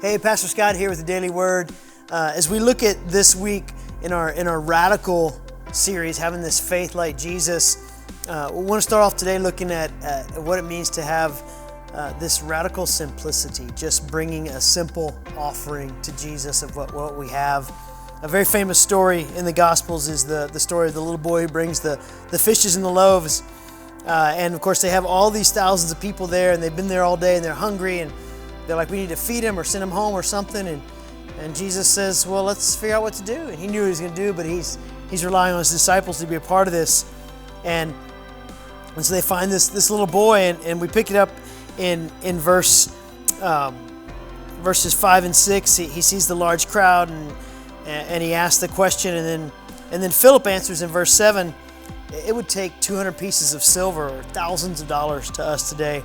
Hey, Pastor Scott here with the Daily Word. As we look at this week in our radical series, having this faith like Jesus, we want to start off today looking at what it means to have this radical simplicity, just bringing a simple offering to Jesus of what we have. A very famous story in the Gospels is the story of the little boy who brings the fishes and the loaves. And of course, they have all these thousands of people there, and they've been there all day, and they're hungry, and they're like, we need to feed them or send them home or something. And Jesus says, well, let's figure out what to do. And he knew what he was going to do, but he's relying on his disciples to be a part of this. And so they find this little boy, and we pick it up in verses 5 and 6. He sees the large crowd, and he asks the question, and then Philip answers in verse 7. It would take 200 pieces of silver or thousands of dollars to us today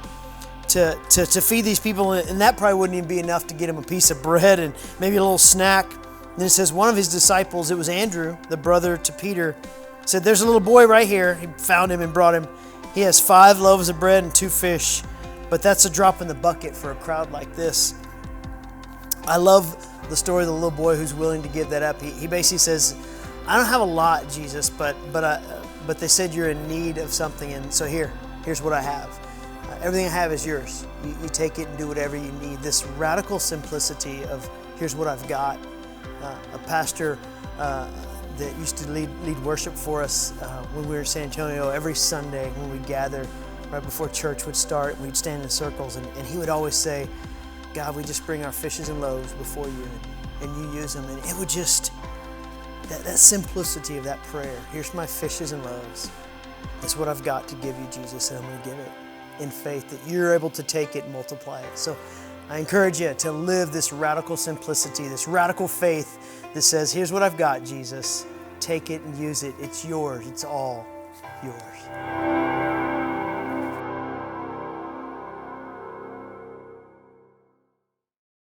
to feed these people, and that probably wouldn't even be enough to get him a piece of bread and maybe a little snack. And then it says one of his disciples, it was Andrew, the brother to Peter, said, there's a little boy right here. He found him and brought him. He has 5 loaves of bread and 2 fish, but that's a drop in the bucket for a crowd like this. I love the story of the little boy who's willing to give that up. He basically says, I don't have a lot, Jesus, but they said you're in need of something, and so here's what I have. Everything I have is yours. You take it and do whatever you need. This radical simplicity of here's what I've got. A pastor that used to lead worship for us when we were in San Antonio every Sunday when we gather right before church would start, we'd stand in circles, and he would always say, God, we just bring our fishes and loaves before you, and you use them. And it would just, that simplicity of that prayer, here's my fishes and loaves. It's what I've got to give you, Jesus, and I'm going to give it in faith that you're able to take it and multiply it. So I encourage you to live this radical simplicity, this radical faith that says, here's what I've got, Jesus. Take it and use it. It's yours. It's all yours.